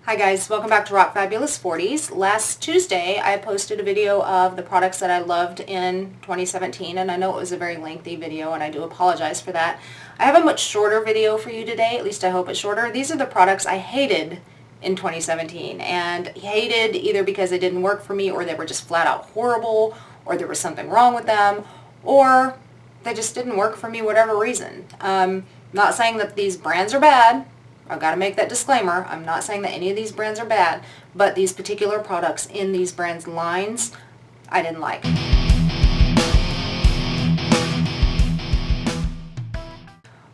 Hi guys, welcome back to Rock Fabulous 40s. Last Tuesday I posted a video of the products that I loved in 2017, and I know it was a very lengthy video and I do apologize for that. I have a much shorter video for you today, at least I hope it's shorter. These are the products I hated in 2017, and hated either because they didn't work for me, or they were just flat out horrible, or there was something wrong with them, or they just didn't work for me, whatever reason. Not saying that these brands are bad. I've got to make that disclaimer. I'm not saying that any of these brands are bad, but these particular products in these brands' lines, I didn't like.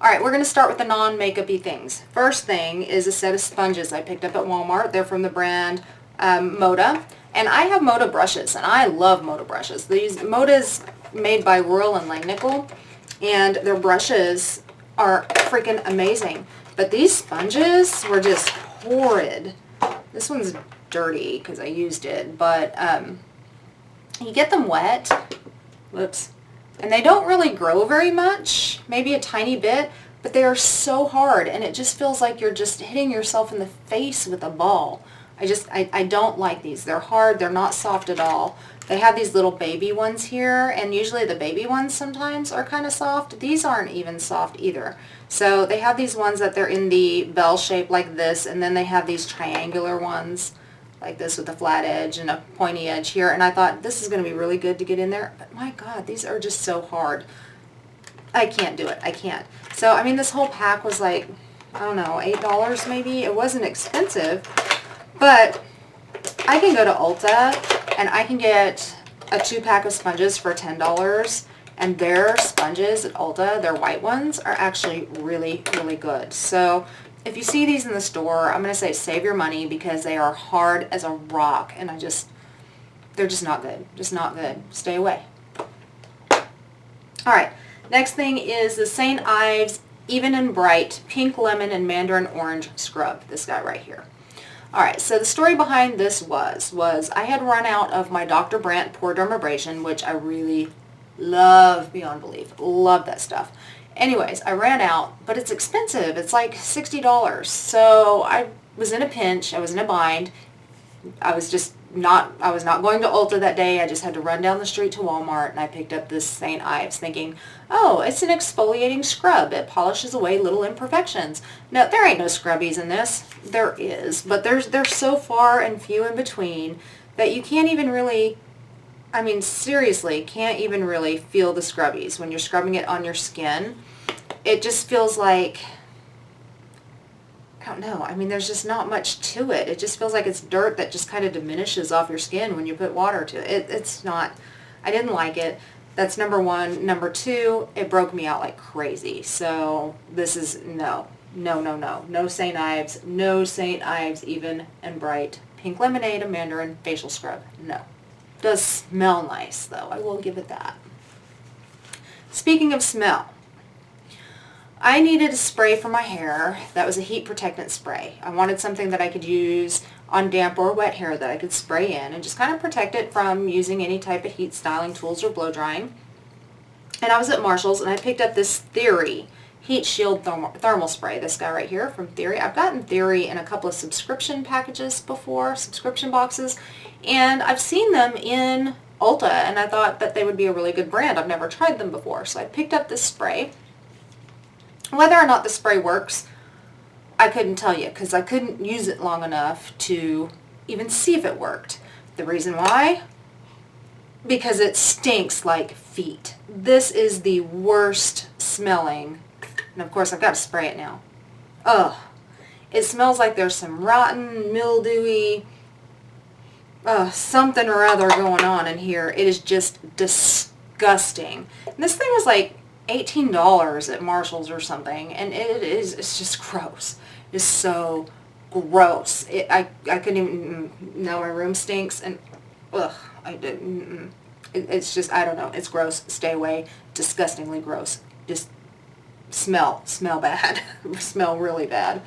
Alright, we're going to start with the non-makeup-y things. First thing is a set of sponges I picked up at Walmart. They're from the brand Moda. And I have Moda brushes, and I love Moda brushes. Moda's made by Royal and Langnickel, and their brushes are freaking amazing. But these sponges were just horrid. This one's dirty because I used it, but you get them wet, whoops, and they don't really grow very much, maybe a tiny bit, but they are so hard, and it just feels like you're just hitting yourself in the face with a ball. I don't like these. They're hard. They're not soft at all. They have these little baby ones here, and usually the baby ones sometimes are kind of soft. These aren't even soft either. So they have these ones that they're in the bell shape like this, and then they have these triangular ones like this with a flat edge and a pointy edge here. And I thought this is going to be really good to get in there, but my God, these are just so hard. I can't do it. I can't. So, I mean, this whole pack was like, I don't know, $8 maybe. It wasn't expensive, but I can go to Ulta and I can get a 2-pack of sponges for $10, and their sponges at Ulta, their white ones, are actually really, really good. So if you see these in the store, I'm going to say save your money, because they are hard as a rock, and they're just not good. Just not good. Stay away. Alright, next thing is the St. Ives Even and Bright Pink Lemon and Mandarin Orange Scrub. This guy right here. Alright, so the story behind this was I had run out of my Dr. Brandt Pore Dermabrasion, which I really love beyond belief. Love that stuff. Anyways, I ran out, but it's expensive. It's like $60. So I was in a pinch. I was in a bind. I was not going to Ulta that day. I just had to run down the street to Walmart, and I picked up this St. Ives thinking, oh, it's an exfoliating scrub. It polishes away little imperfections. No, there ain't no scrubbies in this. There is, but they're so far and few in between that you can't even really, I mean, seriously, can't even really feel the scrubbies when you're scrubbing it on your skin. It just feels like, I don't know, I mean, there's just not much to it. It just feels like it's dirt that just kind of diminishes off your skin when you put water to it. It's not, I didn't like it. That's number one. Number two, it broke me out like crazy. So this is no. No St. Ives. No St. Ives Even and Bright Pink Lemonade and Mandarin Facial Scrub. No. Does smell nice, though. I will give it that. Speaking of smell, I needed a spray for my hair that was a heat protectant spray. I wanted something that I could use on damp or wet hair that I could spray in and just kind of protect it from using any type of heat styling tools or blow drying. And I was at Marshall's, and I picked up this Theory Heat Shield Thermal Spray. This guy right here from Theory. I've gotten Theory in a couple of subscription packages before, subscription boxes, and I've seen them in Ulta, and I thought that they would be a really good brand. I've never tried them before, so I picked up this spray. Whether or not the spray works, I couldn't tell you, because I couldn't use it long enough to even see if it worked. The reason why? Because it stinks like feet. This is the worst smelling, and of course I've got to spray it now. Ugh. It smells like there's some rotten, mildewy, something or other going on in here. It is just disgusting. And this thing was like $18 at Marshall's or something, and it's just gross. It's so gross. I couldn't even, now my room stinks, and ugh, it's just, I don't know, it's gross. Stay away. Disgustingly gross. Just smell bad. Smell really bad.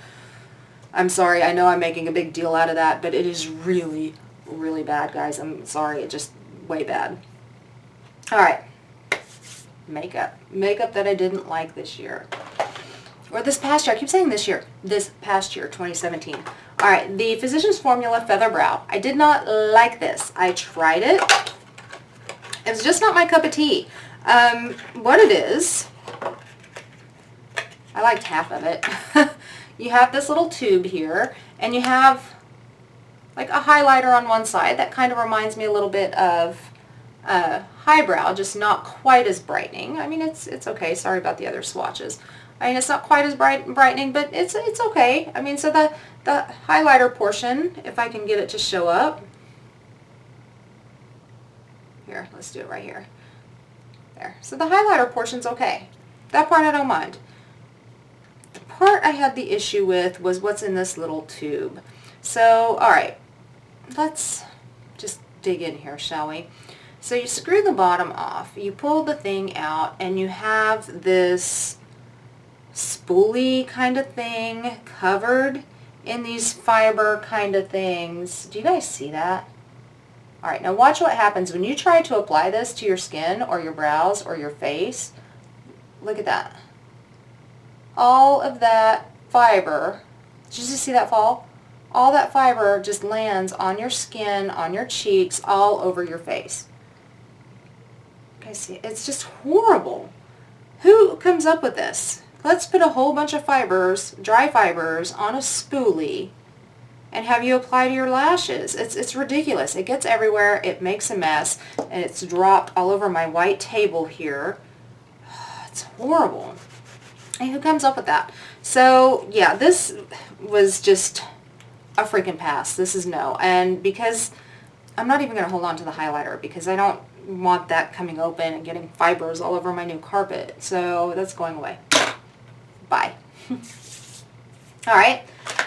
I'm sorry, I know I'm making a big deal out of that, but it is really, really bad, guys. I'm sorry, it's just way bad. Alright. Makeup that I didn't like this year. Or this past year. I keep saying this year. This past year, 2017. Alright, the Physicians Formula Feather Brow. I did not like this. I tried it. It's just not my cup of tea. What it is, I liked half of it. You have this little tube here, and you have like a highlighter on one side that kind of reminds me a little bit of highbrow, just not quite as brightening. I mean, it's okay. Sorry about the other swatches. I mean, it's not quite as brightening, but it's okay. I mean, so the highlighter portion, if I can get it to show up. Here, let's do it right here. There. So the highlighter portion's okay. That part I don't mind. The part I had the issue with was what's in this little tube. So, alright, let's just dig in here, shall we? So you screw the bottom off, you pull the thing out, and you have this spoolie kind of thing covered in these fiber kind of things. Do you guys see that? Alright, now watch what happens when you try to apply this to your skin or your brows or your face. Look at that. All of that fiber, did you just see that fall? All that fiber just lands on your skin, on your cheeks, all over your face. Okay, see, it's just horrible. Who comes up with this? Let's put a whole bunch of fibers, dry fibers, on a spoolie and have you apply to your lashes. It's ridiculous. It gets everywhere. It makes a mess, and it's dropped all over my white table here. It's horrible. And who comes up with that? So, yeah, this was just a freaking pass. This is no. And because I'm not even going to hold on to the highlighter because I don't want that coming open and getting fibers all over my new carpet. So that's going away. Bye. Alright,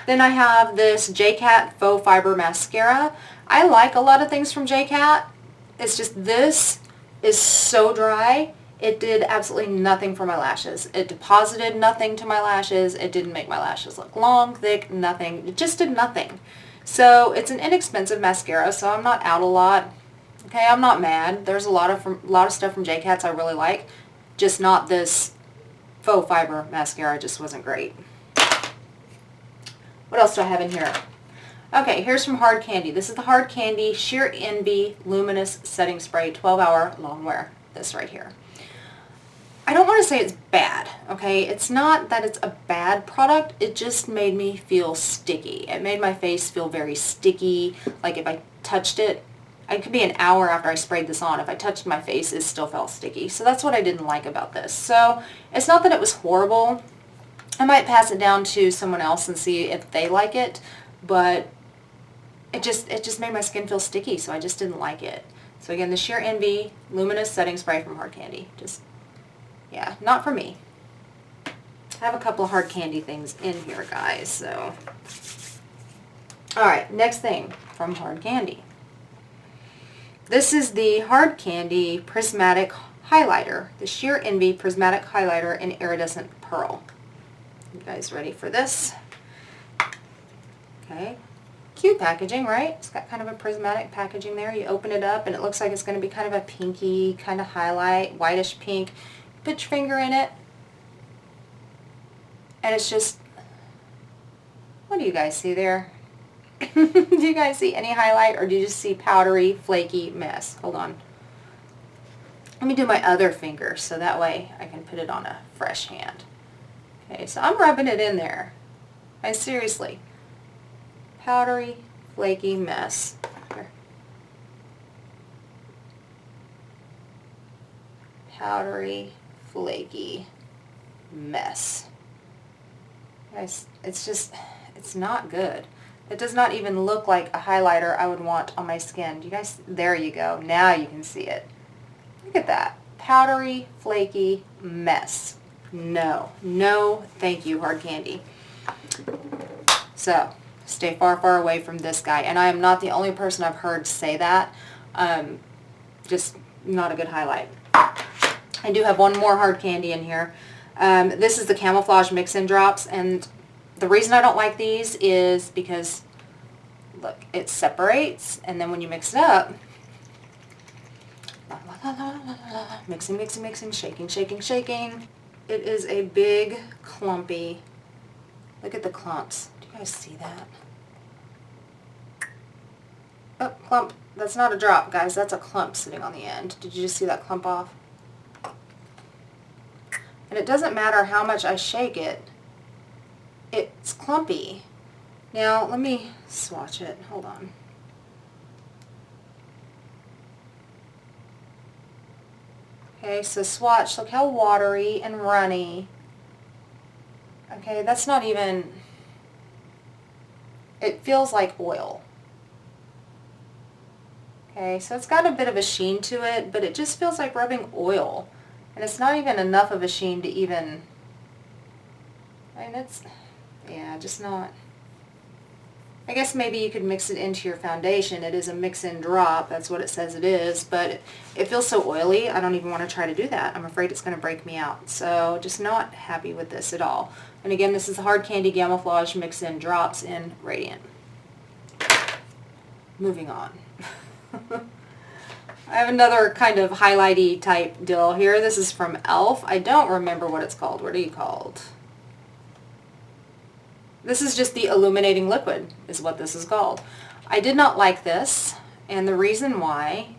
then I have this JCat Faux Fiber Mascara. I like a lot of things from JCat. It's just this is so dry. It did absolutely nothing for my lashes. It deposited nothing to my lashes. It didn't make my lashes look long, thick, nothing. It just did nothing. So it's an inexpensive mascara, so I'm not out a lot. Okay, I'm not mad. There's a lot of stuff from JCats I really like, just not this faux fiber mascara. It just wasn't great. What else do I have in here? Okay, here's from Hard Candy. This is the Hard Candy Sheer Envy Luminous Setting Spray 12-Hour Long Wear. This right here. I don't want to say it's bad, okay? It's not that it's a bad product. It just made me feel sticky. It made my face feel very sticky. Like if I touched it, it could be an hour after I sprayed this on. If I touched my face, it still felt sticky. So that's what I didn't like about this. So it's not that it was horrible. I might pass it down to someone else and see if they like it, but it just made my skin feel sticky, so I just didn't like it. So again, the Sheer Envy Luminous Setting Spray from Hard Candy. Just, yeah, not for me. I have a couple of Hard Candy things in here, guys, so. Alright, next thing from Hard Candy. This is the Hard Candy Prismatic Highlighter. The Sheer Envy Prismatic Highlighter in Iridescent Pearl. You guys ready for this? Okay. Cute packaging, right? It's got kind of a prismatic packaging there. You open it up and it looks like it's going to be kind of a pinky kind of highlight, whitish pink. Put your finger in it and it's just, what do you guys see there? Do you guys see any highlight or do you just see powdery, flaky mess? Hold on. Let me do my other finger so that way I can put it on a fresh hand. Okay, so I'm rubbing it in there. I seriously. Powdery, flaky mess. Here. Powdery, flaky mess. Guys, it's just, it's not good. It does not even look like a highlighter I would want on my skin. Do you guys, there you go. Now you can see it. Look at that. Powdery, flaky mess. No. No, thank you, Hard Candy. So, stay far, far away from this guy. And I am not the only person I've heard say that. Just not a good highlight. I do have one more Hard Candy in here. This is the Camouflage Mix-In Drops. And the reason I don't like these is because, look, it separates. And then when you mix it up, mixing, mixing, mixing, shaking, shaking, shaking. It is a big, clumpy, look at the clumps. Do you guys see that? Clump. That's not a drop, guys. That's a clump sitting on the end. Did you just see that clump off? And it doesn't matter how much I shake it. It's clumpy. Now, let me swatch it. Hold on. Okay, so swatch. Look how watery and runny. Okay, that's not even... It feels like oil. Okay, so it's got a bit of a sheen to it, but it just feels like rubbing oil. And it's not even enough of a sheen to even... I mean, it's... Yeah, just not... I guess maybe you could mix it into your foundation. It is a mix-in drop. That's what it says it is. But it feels so oily, I don't even want to try to do that. I'm afraid it's going to break me out. So just not happy with this at all. And again, this is the Hard Candy Camouflage Mix-In Drops in Radiant. Moving on. I have another kind of highlighty type deal here. This is from e.l.f. I don't remember what it's called. What are you called? This is just the illuminating liquid is what this is called. I did not like this, and the reason why,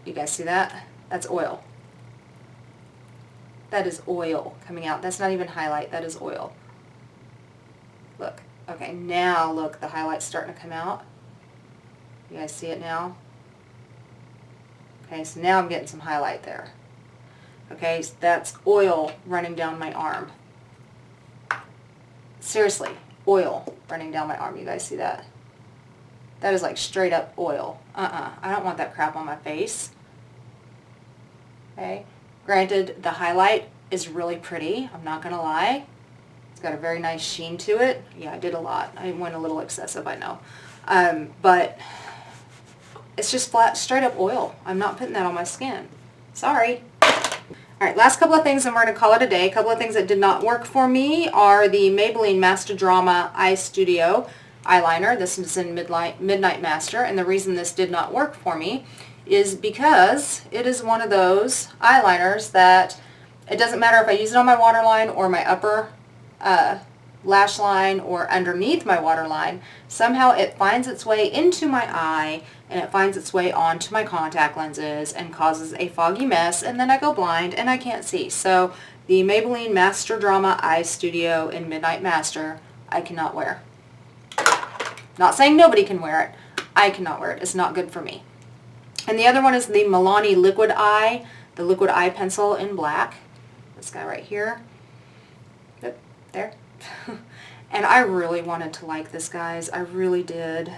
you guys see that? That's oil. That is oil coming out. That's not even highlight, that is oil. Look. Okay, now look, the highlight's starting to come out. You guys see it now? Okay, so now I'm getting some highlight there. Okay, so that's oil running down my arm. Seriously, oil running down my arm. You guys see that? That is like straight up oil. I don't want that crap on my face. Okay. Granted, the highlight is really pretty. I'm not going to lie. It's got a very nice sheen to it. Yeah, I did a lot. I went a little excessive, I know. But it's just flat, straight up oil. I'm not putting that on my skin. Sorry. Alright, last couple of things and we're going to call it a day. A couple of things that did not work for me are the Maybelline Master Drama Eye Studio eyeliner. This is in Midnight Master, and the reason this did not work for me is because it is one of those eyeliners that it doesn't matter if I use it on my waterline or my upper lash line or underneath my waterline. Somehow it finds its way into my eye and it finds its way onto my contact lenses and causes a foggy mess, and then I go blind and I can't see. So the Maybelline Master Drama Eye Studio in Midnight Master I cannot wear. Not saying nobody can wear it. I cannot wear it. It's not good for me. And the other one is the Milani Liquid Eye, the Liquid Eye Pencil in black. This guy right here. Yep, there. And I really wanted to like this, guys. I really did.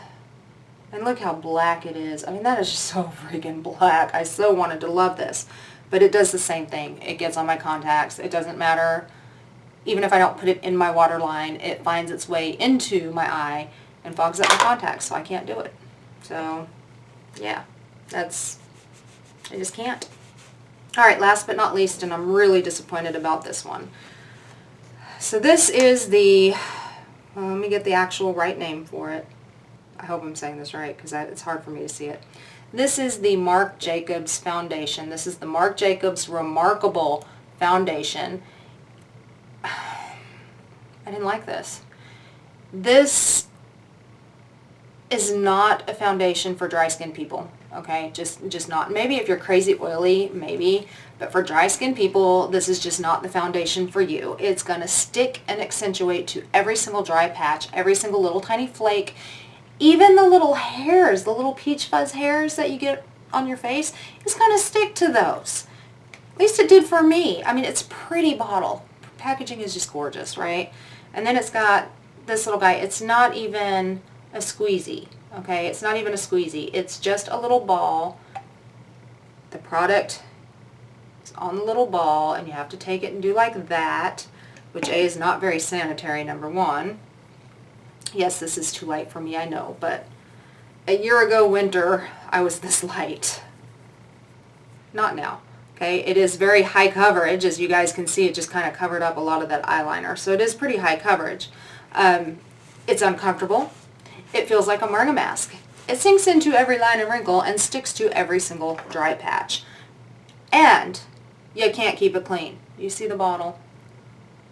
And look how black it is. I mean, that is just so freaking black. I so wanted to love this. But it does the same thing. It gets on my contacts. It doesn't matter. Even if I don't put it in my waterline, it finds its way into my eye and fogs up my contacts, so I can't do it. So, yeah. I just can't. Alright, last but not least, and I'm really disappointed about this one. So this is the, well, let me get the actual right name for it. I hope I'm saying this right, because it's hard for me to see it. This is the Marc Jacobs Foundation. This is the Marc Jacobs Remarkable Foundation. I didn't like this. This is not a foundation for dry skin people. Okay, just not. Maybe if you're crazy oily, maybe. But for dry skin people, this is just not the foundation for you. It's going to stick and accentuate to every single dry patch, every single little tiny flake, even the little hairs, the little peach fuzz hairs that you get on your face, it's going to stick to those. At least it did for me. I mean, it's a pretty bottle. Packaging is just gorgeous, right? And then it's got this little guy. It's not even a squeezy. Okay, it's not even a squeezy. It's just a little ball. The product is on the little ball, and you have to take it and do like that, which A, is not very sanitary, number one. Yes, this is too light for me, I know, but a year ago winter, I was this light. Not now. Okay, it is very high coverage. As you guys can see, it just kind of covered up a lot of that eyeliner. So it is pretty high coverage. It's uncomfortable. It feels like I'm wearing a mask. It sinks into every line and wrinkle and sticks to every single dry patch. And you can't keep it clean. You see the bottle?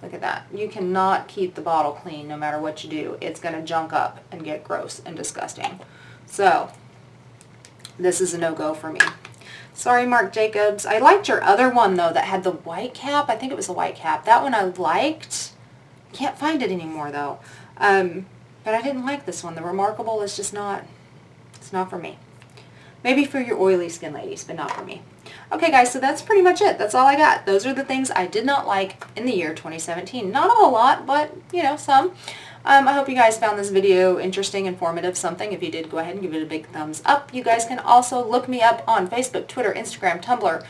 Look at that. You cannot keep the bottle clean no matter what you do. It's going to junk up and get gross and disgusting. So this is a no-go for me. Sorry, Marc Jacobs. I liked your other one, though, that had the white cap. I think it was the white cap. That one I liked. Can't find it anymore, though. But I didn't like this one. The Remarkable is just not, it's not for me. Maybe for your oily skin ladies, but not for me. Okay, guys, so that's pretty much it. That's all I got. Those are the things I did not like in the year 2017. Not a whole lot, but, you know, some. I hope you guys found this video interesting, informative, something. If you did, go ahead and give it a big thumbs up. You guys can also look me up on Facebook, Twitter, Instagram, Tumblr.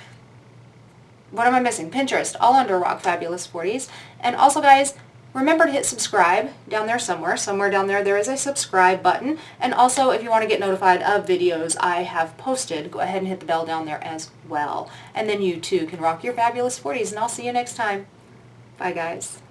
What am I missing? Pinterest, all under Rock Fabulous 40s. And also, guys, remember to hit subscribe down there somewhere. Somewhere down there, there is a subscribe button. And also, if you want to get notified of videos I have posted, go ahead and hit the bell down there as well. And then you, too, can rock your fabulous 40s. And I'll see you next time. Bye, guys.